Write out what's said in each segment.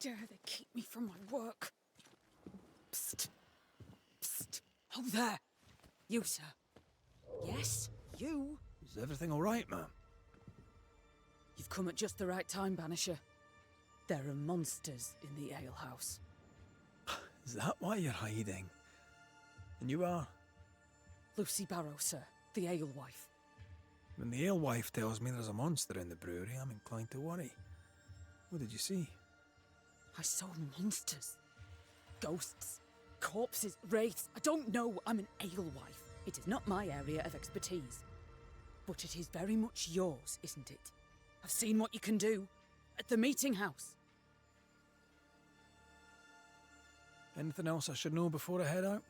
dare they keep me from my work? Psst. Psst. Oh, there. You, sir. Yes, you. Is everything all right, ma'am? You've come at just the right time, Banisher. There are monsters in the alehouse. Is that why you're hiding? And you are? Lucy Barrow, sir. The alewife. When the alewife tells me there's a monster in the brewery, I'm inclined to worry. What did you see? I saw monsters. Ghosts. Corpses. Wraiths. I don't know. I'm an alewife. It is not my area of expertise. But it is very much yours, isn't it? I've seen what you can do. At the meeting house. Anything else I should know before I head out?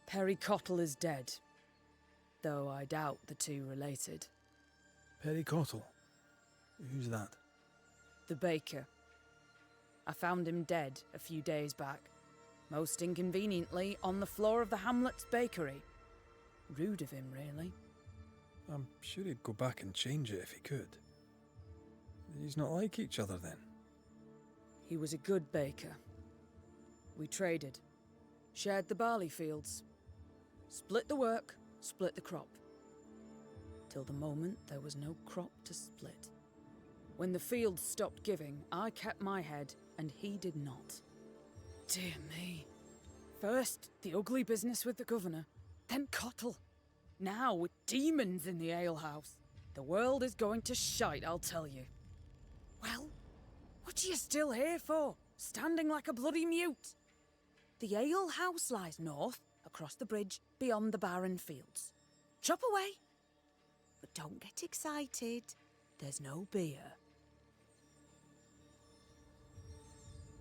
Perry Cottle is dead. Though I doubt the two related. Perry Cottle? Who's that? The baker. I found him dead a few days back. Most inconveniently, on the floor of the Hamlet's bakery. Rude of him, really. I'm sure he'd go back and change it if he could. He's not like each other then? He was a good baker. We traded. Shared the barley fields. Split the work, split the crop. Till the moment there was no crop to split. When the fields stopped giving, I kept my head, and he did not. Dear me. First, the ugly business with the governor, then Cottle. Now, with demons in the alehouse. The world is going to shite, I'll tell you. Well, what are you still here for? Standing like a bloody mute? The alehouse lies north, across the bridge, beyond the barren fields. Chop away. But don't get excited. There's no beer.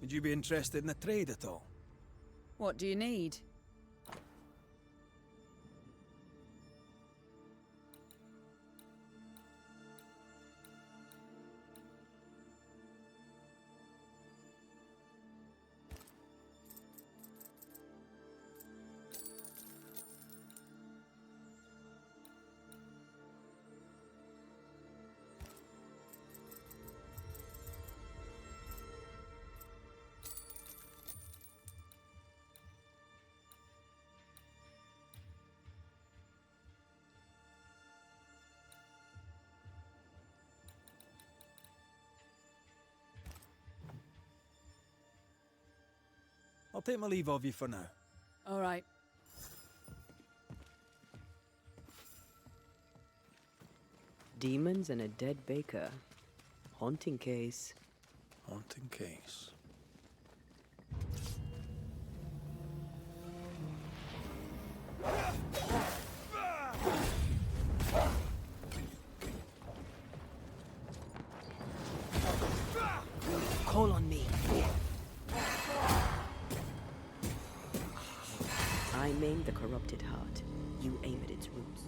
Would you be interested in a trade at all? What do you need? I'll take my leave of you for now. All right. Demons and a dead baker. Haunting case. Haunting case. Call on me. I maim the corrupted heart. You aim at its roots.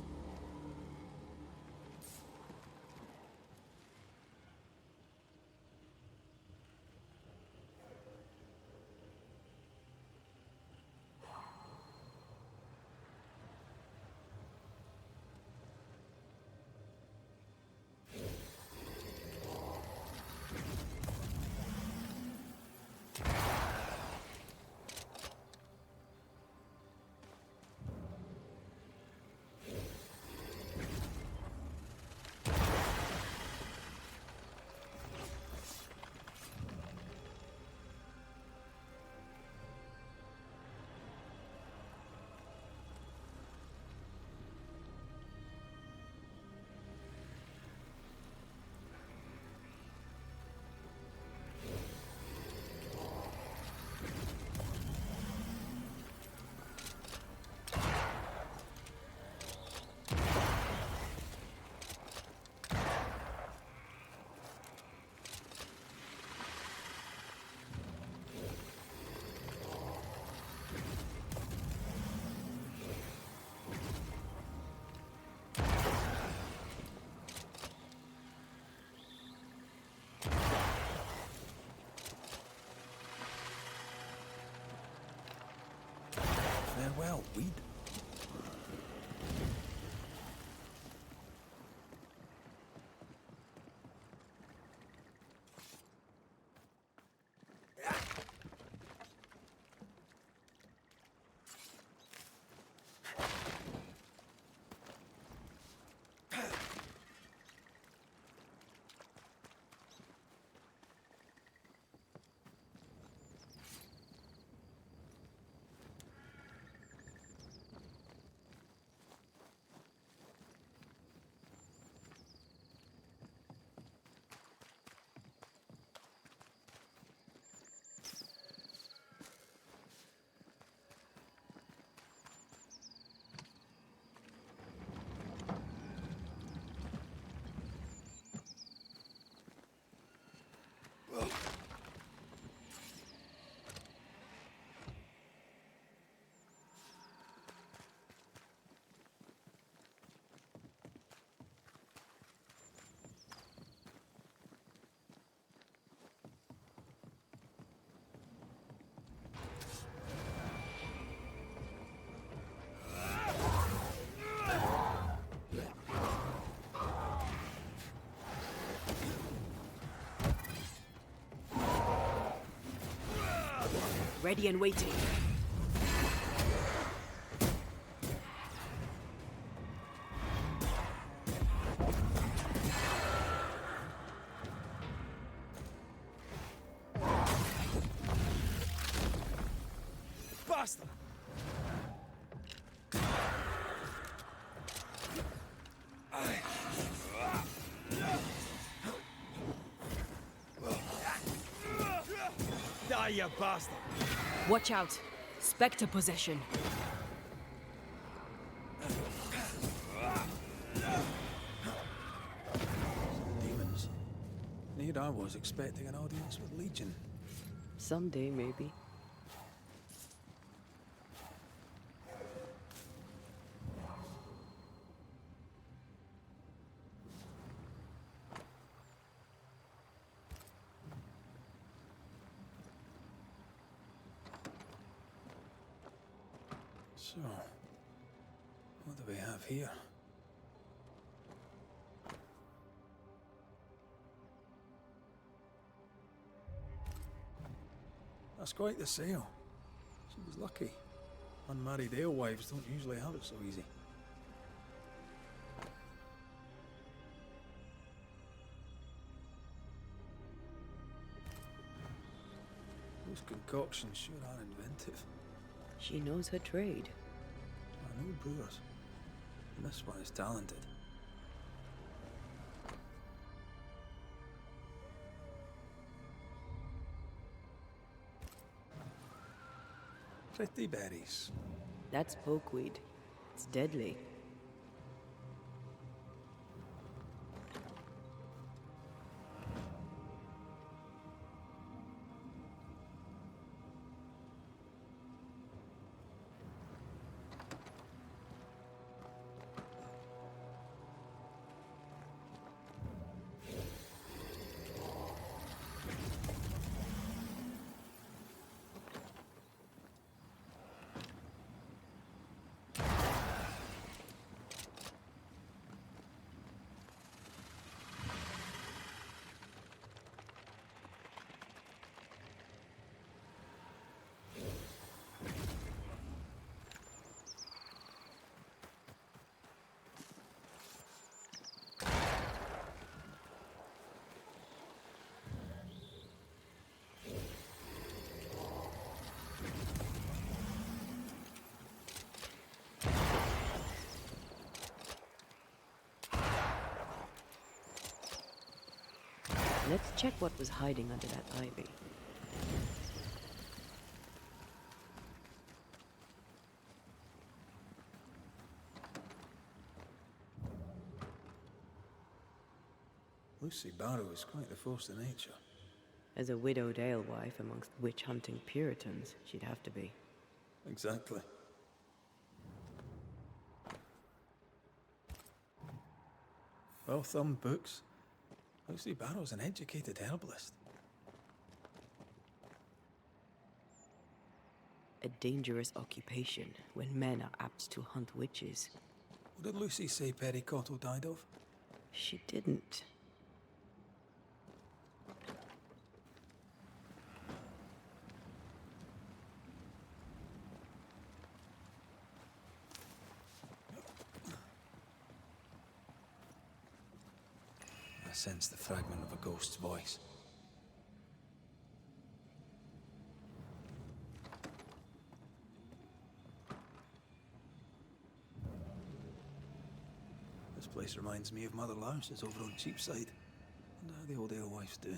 Farewell, weed. Ready and waiting. Bastard! Die, you bastard! Watch out. Spectre possession. Demons. Need I was expecting an audience with Legion. Someday, maybe. So, what do we have here? That's quite the sale. She was lucky. Unmarried alewives don't usually have it so easy. Those concoctions sure are inventive. She knows her trade. I know brewers. And this one is talented. Pretty berries. That's pokeweed. It's deadly. Let's check what was hiding under that ivy. Lucy Barrow is quite the force of nature. As a widowed alewife amongst witch-hunting Puritans, she'd have to be. Exactly. Well-thumbed books. Lucy Barrow's an educated herbalist. A dangerous occupation when men are apt to hunt witches. What did Lucy say Pericotto died of? She didn't. I sense the fragment of a ghost's voice. This place reminds me of Mother Louse's over on Cheapside. And how the old alewife's doing.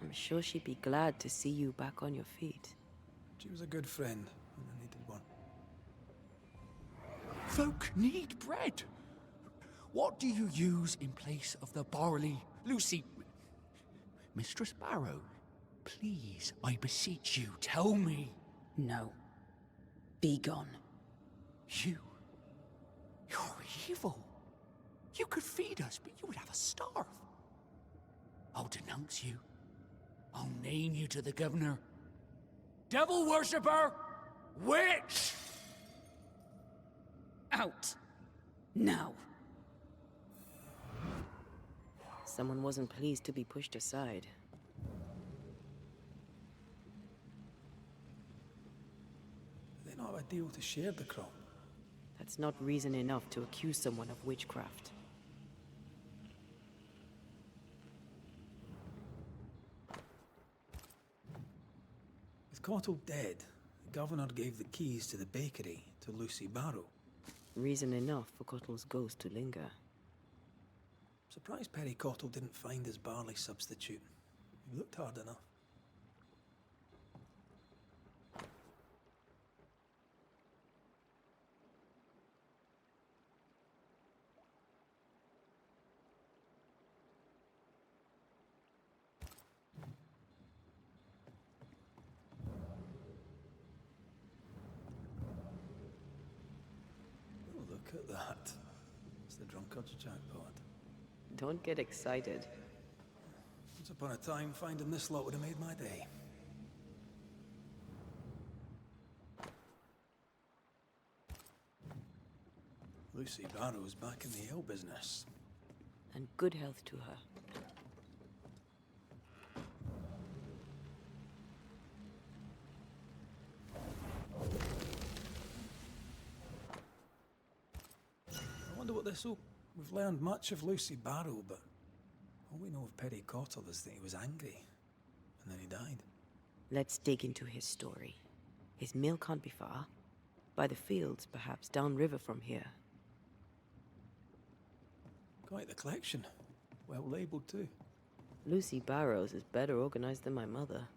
I'm sure she'd be glad to see you back on your feet. She was a good friend when I needed one. Folk need bread. What do you use in place of the barley? Lucy... Mistress Barrow, please, I beseech you, tell me. No. Be gone. You're evil. You could feed us, but you would have us starve. I'll denounce you. I'll name you to the governor. Devil worshipper! Witch! Out. Now. Someone wasn't pleased to be pushed aside. deal to share the crop. That's not reason enough to accuse someone of witchcraft. With Cottle dead, the governor gave the keys to the bakery to Lucy Barrow. Reason enough for Cottle's ghost to linger. Surprised Perry Cottle didn't find his barley substitute. He looked hard enough. Oh, look at that. It's the drunkard's jackpot. Don't get excited. Once upon a time, finding this lot would have made my day. Lucy Barrow's back in the ale business. And good health to her. I wonder what this will... We've learned much of Lucy Barrow, but all we know of Perry Cottle is that he was angry, and then he died. Let's dig into his story. His mill can't be far. By the fields, perhaps, downriver from here. Quite the collection. Well labelled, too. Lucy Barrows is better organized than my mother.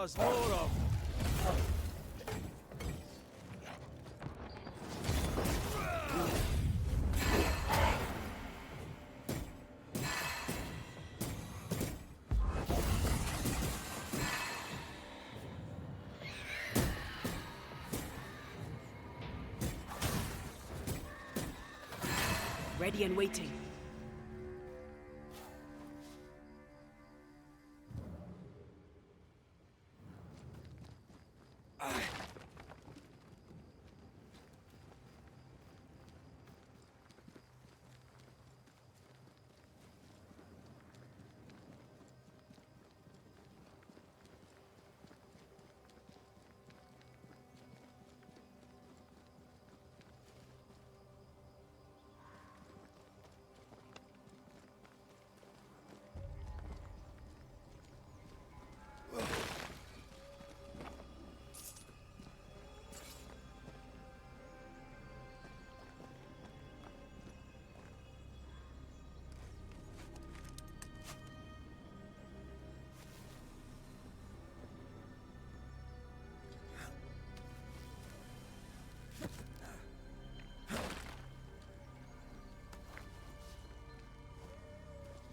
There's more of. Ready and waiting.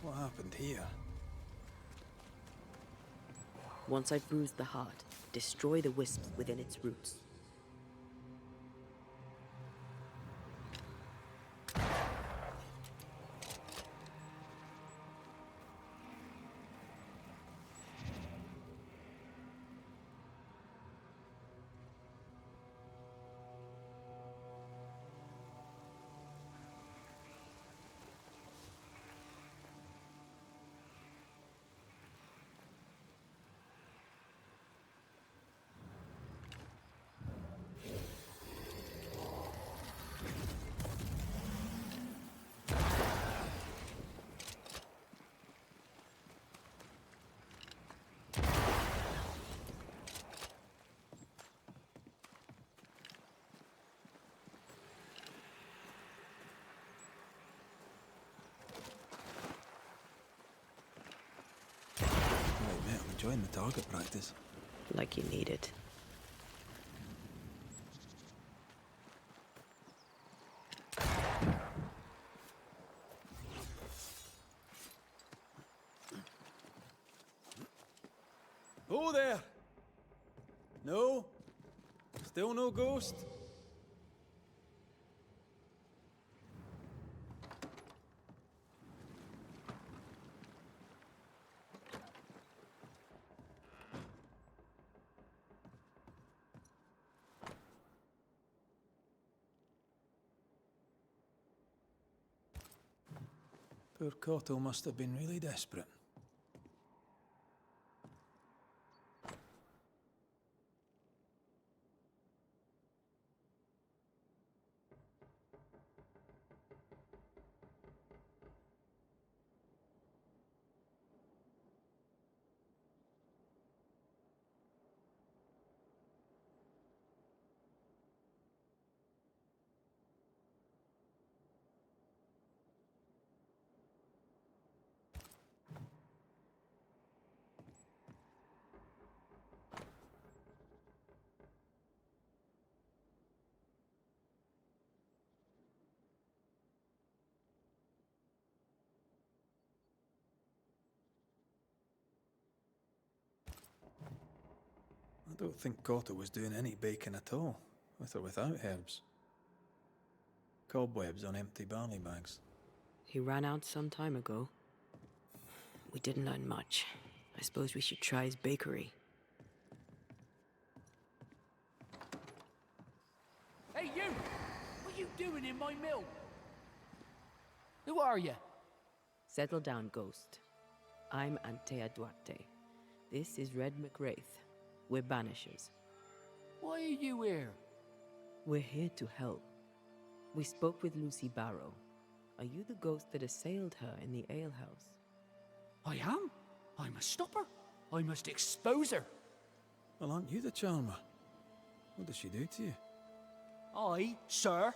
What happened here? Once I've bruised the heart, destroy the wisps within its roots. enjoying the target practice. Like you need it. Oh there! No? Still no ghost? Poor Cotto must have been really desperate. I don't think Cotto was doing any baking at all, with or without herbs. Cobwebs on empty barley bags. He ran out some time ago. We didn't learn much. I suppose we should try his bakery. Hey, you! What are you doing in my mill? Who are you? Settle down, Ghost. I'm Antea Duarte. This is Red Mac Raith. We're Banishers. Why are you here? We're here to help. We spoke with Lucy Barrow. Are you the ghost that assailed her in the alehouse? I am. I must stop her. I must expose her. Well, aren't you the charmer? What did she do to you? I, sir,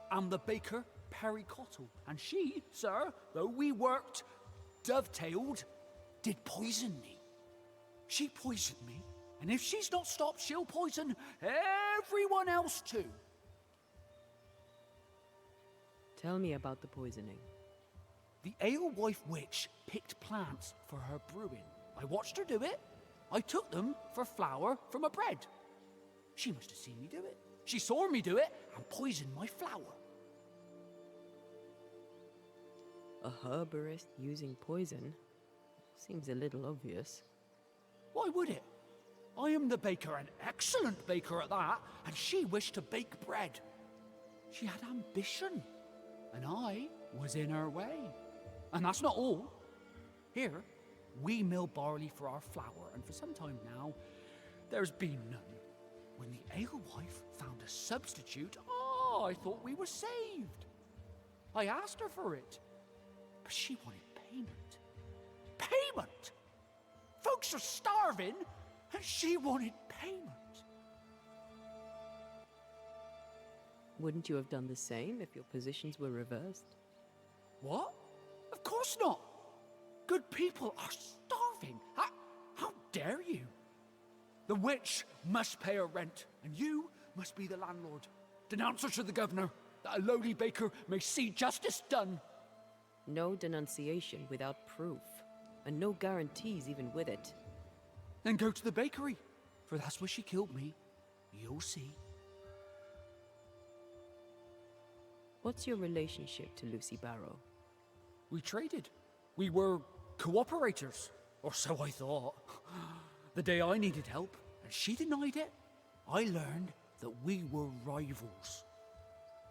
am the baker Perry Cottle, and she, sir, though we worked dovetailed, did poison me. She poisoned me, and if she's not stopped, she'll poison everyone else too. Tell me about the poisoning. The alewife witch picked plants for her brewing. I watched her do it. I took them for flour from a bread. She must have seen me do it. She saw me do it and poisoned my flour. A herborist using poison? Seems a little obvious. Why would it? I am the baker, an excellent baker at that, and she wished to bake bread. She had ambition, and I was in her way. And that's not all. Here, we mill barley for our flour, and for some time now, there's been none. When the alewife found a substitute, I thought we were saved. I asked her for it, but she wanted payment. Payment! Folks are starving, and she wanted payment. Wouldn't you have done the same if your positions were reversed? What? Of course not. Good people are starving. How dare you? The witch must pay her rent, and you must be the landlord. Denounce her to the governor, that a lowly baker may see justice done. No denunciation without proof, and no guarantees even with it. Then go to the bakery, for that's where she killed me. You'll see. What's your relationship to Lucy Barrow? We traded. We were cooperators, or so I thought. The day I needed help, and she denied it, I learned that we were rivals.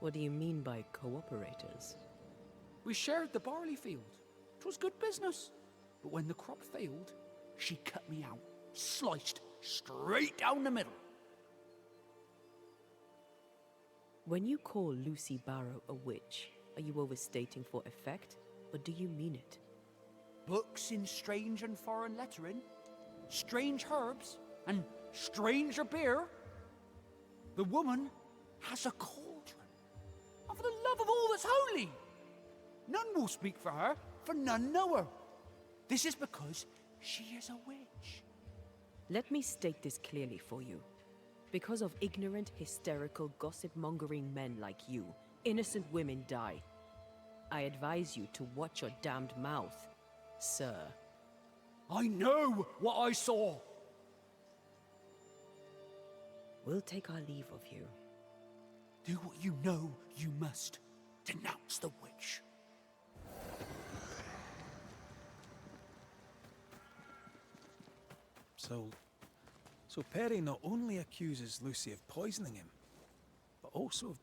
What do you mean by cooperators? We shared the barley field. 'Twas good business. But when the crop failed, she cut me out, sliced straight down the middle. When you call Lucy Barrow a witch, are you overstating for effect, or do you mean it? Books in strange and foreign lettering, strange herbs, and stranger beer. The woman has a cauldron. And for the love of all that's holy, none will speak for her, for none know her. This is because she is a witch. Let me state this clearly for you. Because of ignorant, hysterical, gossip-mongering men like you, innocent women die. I advise you to watch your damned mouth, sir. I know what I saw. We'll take our leave of you. Do what you know you must. Denounce the witch. So Perry not only accuses Lucy of poisoning him, but also of...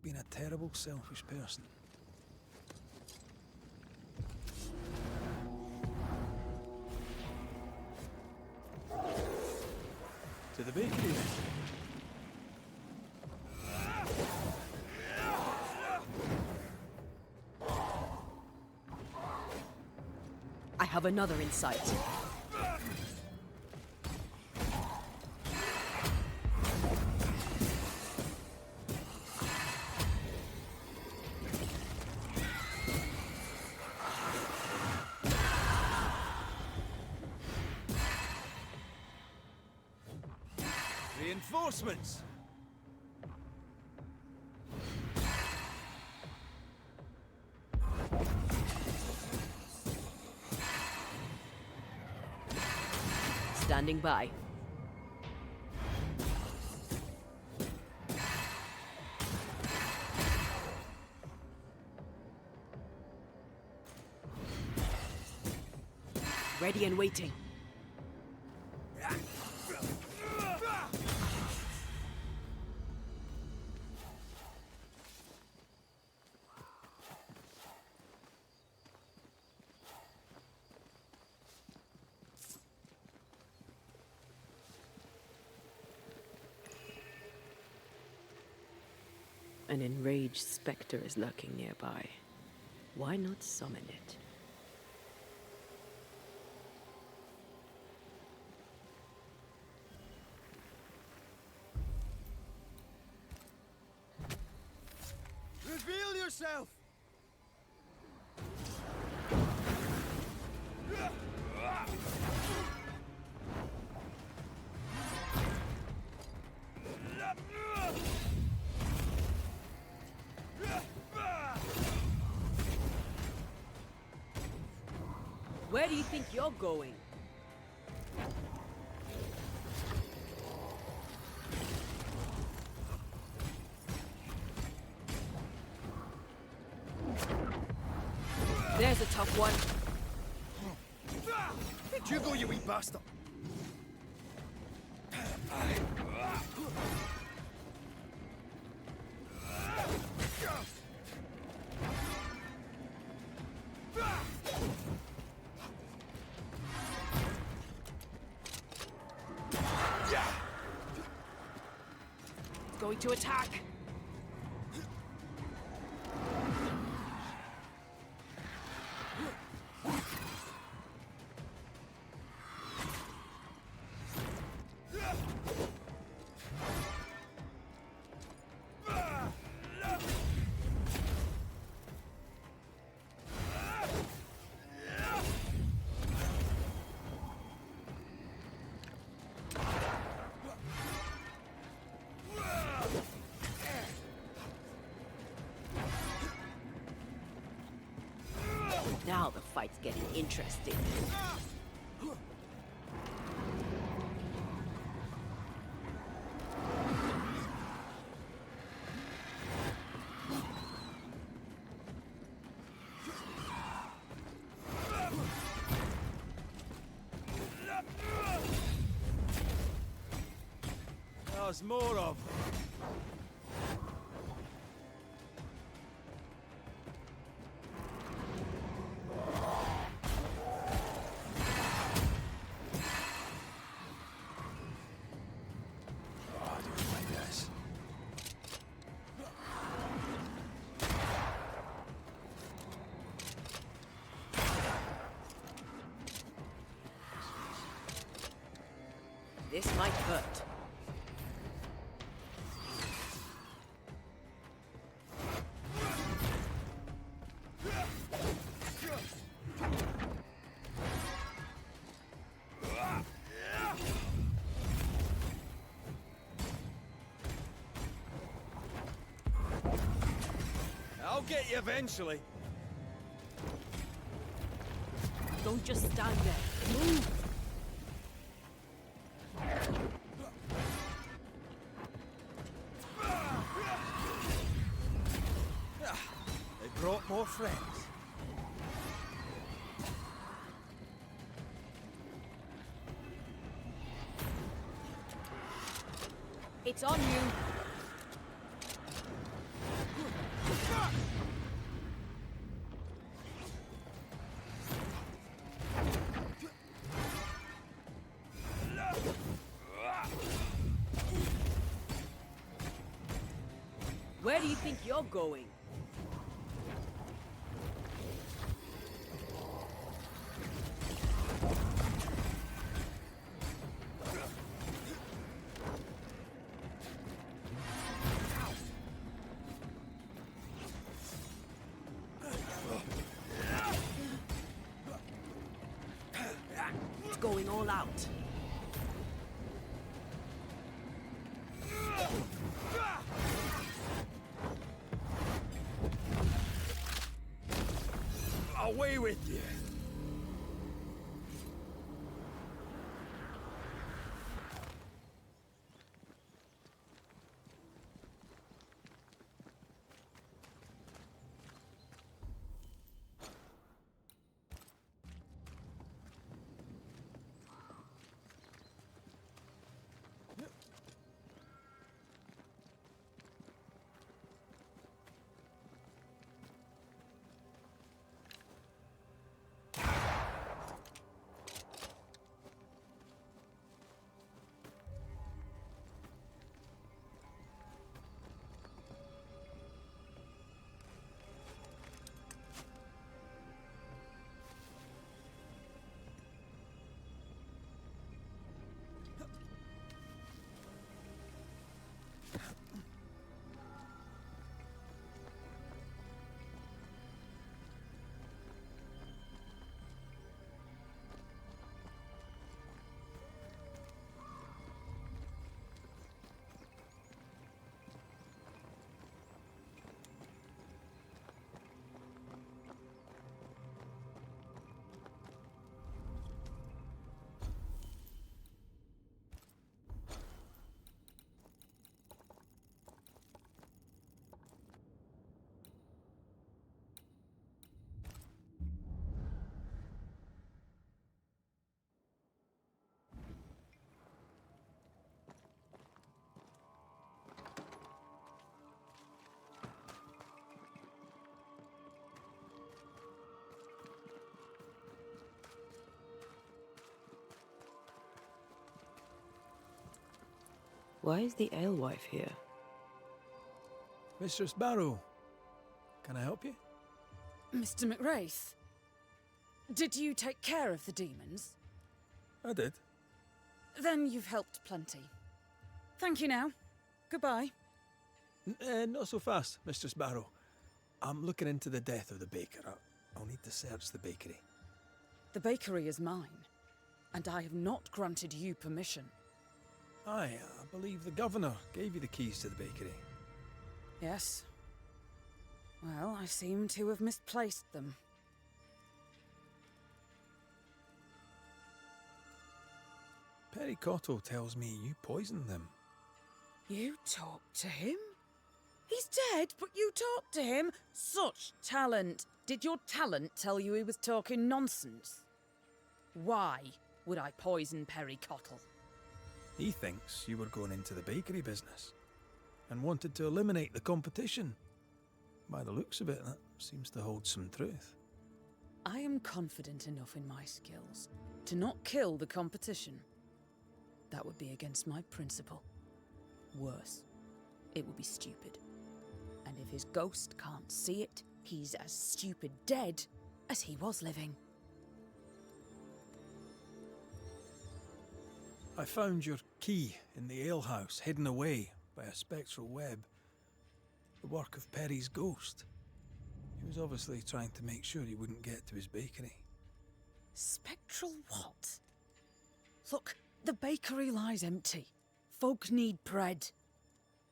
being a terrible, selfish person. To the bakery then. I have another insight. Reinforcements! Standing by. Ready and waiting. An enraged specter is lurking nearby. Why not summon it? Reveal yourself! Where do you think you're going? There's a tough one. Where'd you go, you wee bastard? Going to attack. Now the fight's getting interesting. There's more of them. This might hurt. get you eventually. Don't just stand there. Move! They brought more friends. It's on you. Where do you think you're going? It's going all out. Away with you. Why is the alewife here? Mistress Barrow, can I help you? Mr. McRaith, did you take care of the demons? I did. Then you've helped plenty. Thank you now. Goodbye. Not so fast, Mistress Barrow. I'm looking into the death of the baker. I'll need to search the bakery. The bakery is mine, and I have not granted you permission. Aye, I believe the governor gave you the keys to the bakery. Yes. Well, I seem to have misplaced them. Pericotto tells me you poisoned them. You talked to him? He's dead, but you talked to him? Such talent! Did your talent tell you he was talking nonsense? Why would I poison Pericotto? He thinks you were going into the bakery business and wanted to eliminate the competition. By the looks of it, that seems to hold some truth. I am confident enough in my skills to not kill the competition. That would be against my principle. Worse, it would be stupid. And if his ghost can't see it, he's as stupid dead as he was living. I found your key in the alehouse, hidden away by a spectral web. The work of Perry's ghost. He was obviously trying to make sure he wouldn't get to his bakery. Spectral what? Look, the bakery lies empty. Folk need bread.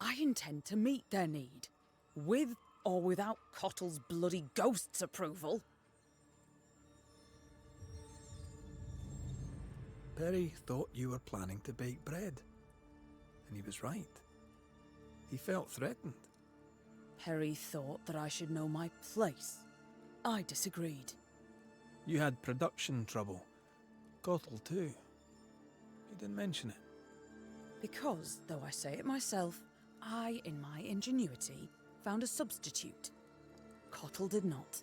I intend to meet their need, with or without Cottle's bloody ghost's approval. Perry thought you were planning to bake bread. And he was right. He felt threatened. Perry thought that I should know my place. I disagreed. You had production trouble. Cottle too. He didn't mention it. Because, though I say it myself, I, in my ingenuity, found a substitute. Cottle did not.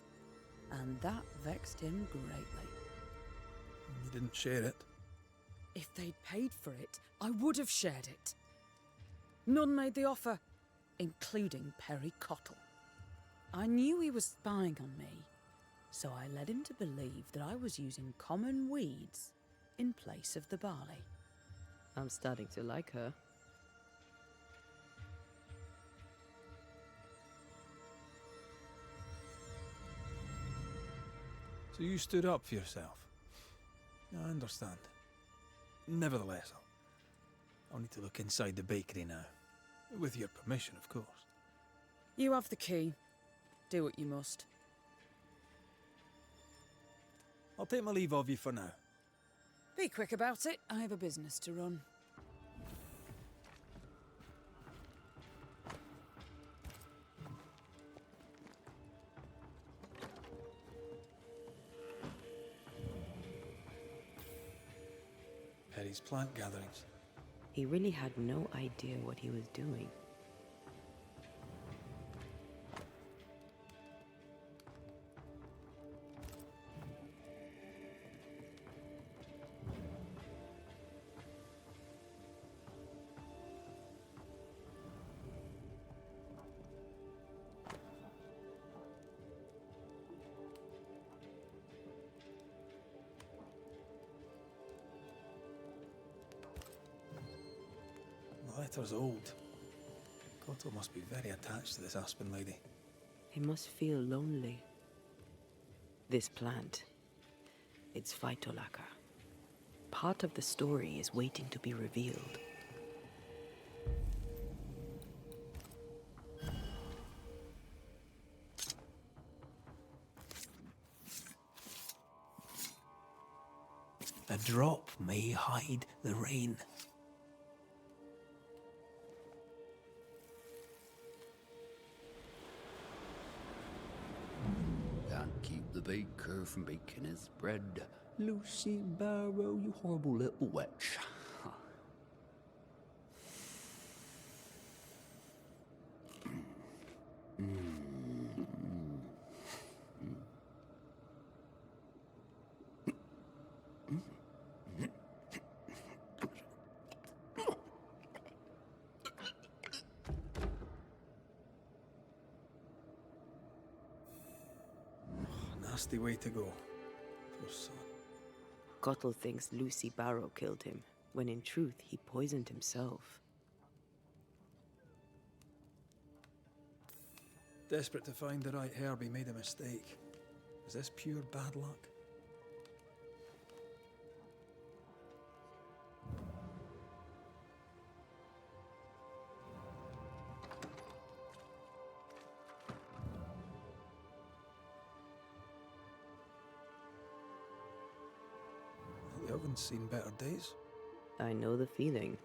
And that vexed him greatly. You didn't share it. If they'd paid for it, I would have shared it. None made the offer, including Perry Cottle. I knew he was spying on me, so I led him to believe that I was using common weeds in place of the barley. I'm starting to like her. So you stood up for yourself. I understand. Nevertheless, I'll need to look inside the bakery now. With your permission, of course. You have the key. Do what you must. I'll take my leave of you for now. Be quick about it. I have a business to run. Perry's plant gatherings. He really had no idea what he was doing. The letter's old. Cottle must be very attached to this Aspen lady. He must feel lonely. This plant, it's phytolacca. Part of the story is waiting to be revealed. A drop may hide the rain. Can't keep the baker from baking his bread. Lucy Barrow, you horrible little witch. Nasty way to go. Poor son. Cottle thinks Lucy Barrow killed him, when in truth he poisoned himself. Desperate to find the right herb, he made a mistake. Is this pure bad luck? The oven's seen better days. I know the feeling.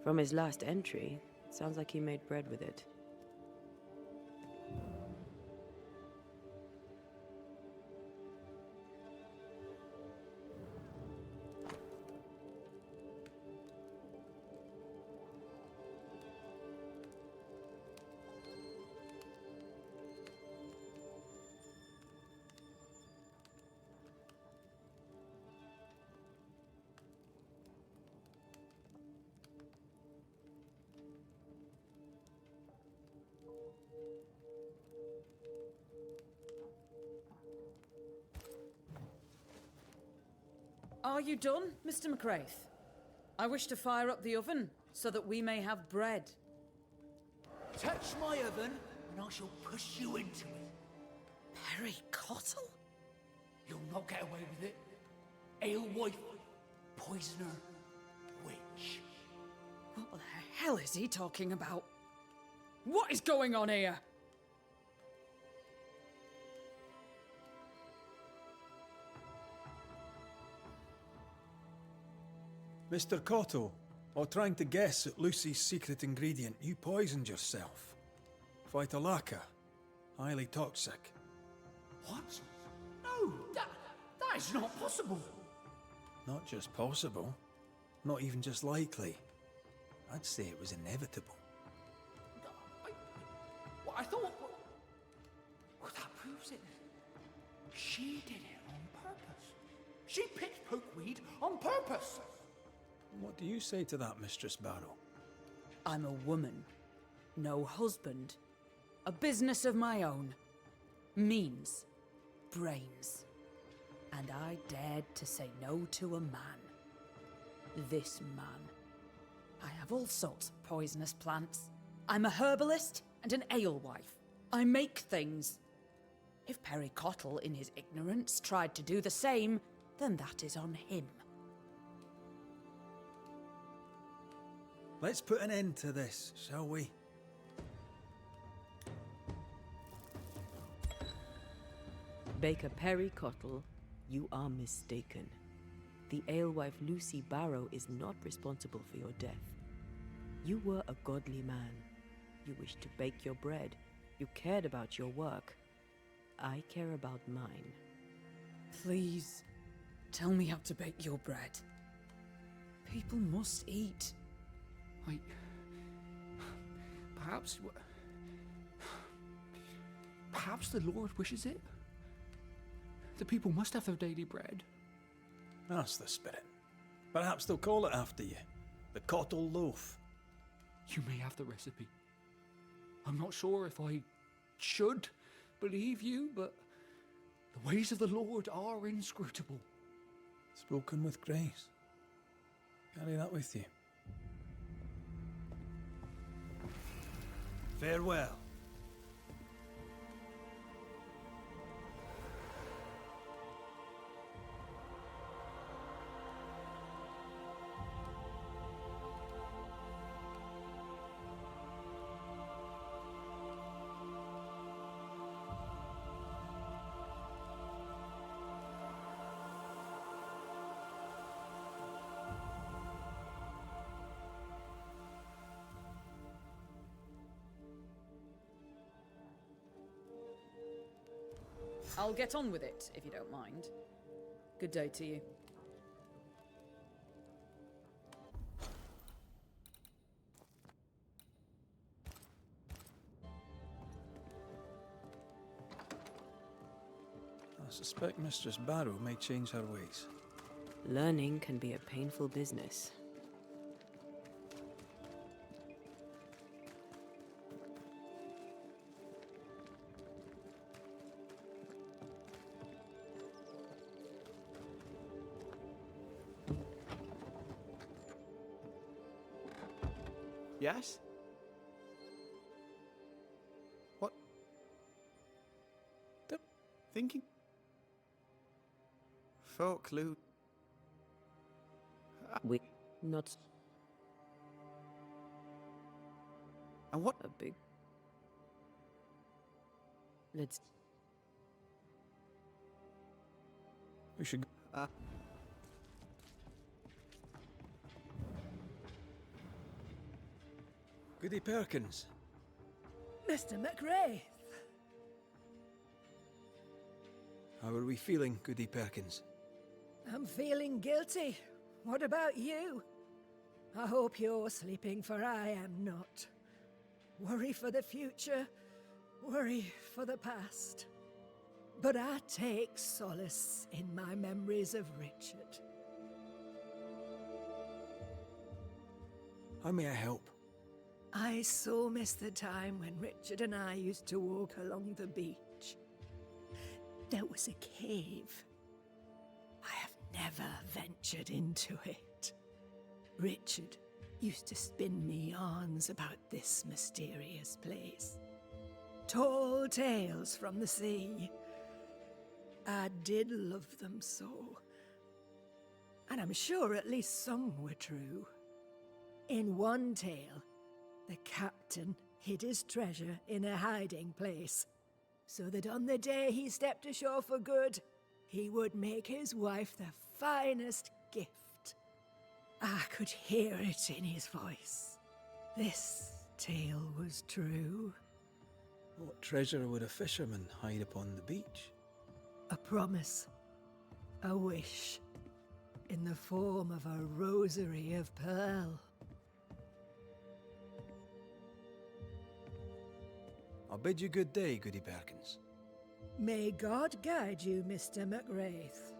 From his last entry, it sounds like he made bread with it. Are you done, Mr. MacRaith? I wish to fire up the oven so that we may have bread. Touch my oven, and I shall push you into it. Perry Cottle? You'll not get away with it. Alewife, poisoner, witch. What the hell is he talking about? What is going on here? Mr. Cotto, while trying to guess at Lucy's secret ingredient, you poisoned yourself. Phytolacca, highly toxic. What? No, that is not possible. Not just possible, not even just likely. I'd say it was inevitable. I thought... Well, that proves it. She did it on purpose. She picked pokeweed on purpose. What do you say to that, Mistress Barrow? I'm a woman. No husband. A business of my own. Means. Brains. And I dared to say no to a man. This man. I have all sorts of poisonous plants. I'm a herbalist and an alewife. I make things. If Perry Cottle, in his ignorance, tried to do the same, then that is on him. Let's put an end to this, shall we? Baker Perry Cottle, you are mistaken. The alewife Lucy Barrow is not responsible for your death. You were a godly man. You wished to bake your bread. You cared about your work. I care about mine. Please, tell me how to bake your bread. People must eat. Perhaps the Lord wishes it? The people must have their daily bread. That's the spirit. Perhaps they'll call it after you. The Cottle Loaf. You may have the recipe. I'm not sure if I should believe you, but the ways of the Lord are inscrutable. Spoken with grace. Carry that with you. Farewell. I'll get on with it, if you don't mind. Good day to you. I suspect Mistress Barrow may change her ways. Learning can be a painful business. Yes? What? Thinking? Folk loot. We not And what? a big. Let's. We should... Goody Perkins. Mr. MacRaith. How are we feeling, Goody Perkins? I'm feeling guilty. What about you? I hope you're sleeping, for I am not. Worry for the future, worry for the past. But I take solace in my memories of Richard. How may I help? I so miss the time when Richard and I used to walk along the beach. There was a cave. I have never ventured into it. Richard used to spin me yarns about this mysterious place. Tall tales from the sea. I did love them so. And I'm sure at least some were true. In one tale, the captain hid his treasure in a hiding place, so that on the day he stepped ashore for good, he would make his wife the finest gift. I could hear it in his voice. This tale was true. What treasure would a fisherman hide upon the beach? A promise. A wish. In the form of a rosary of pearl. I'll bid you good day, Goody Perkins. May God guide you, Mr. Mac Raith.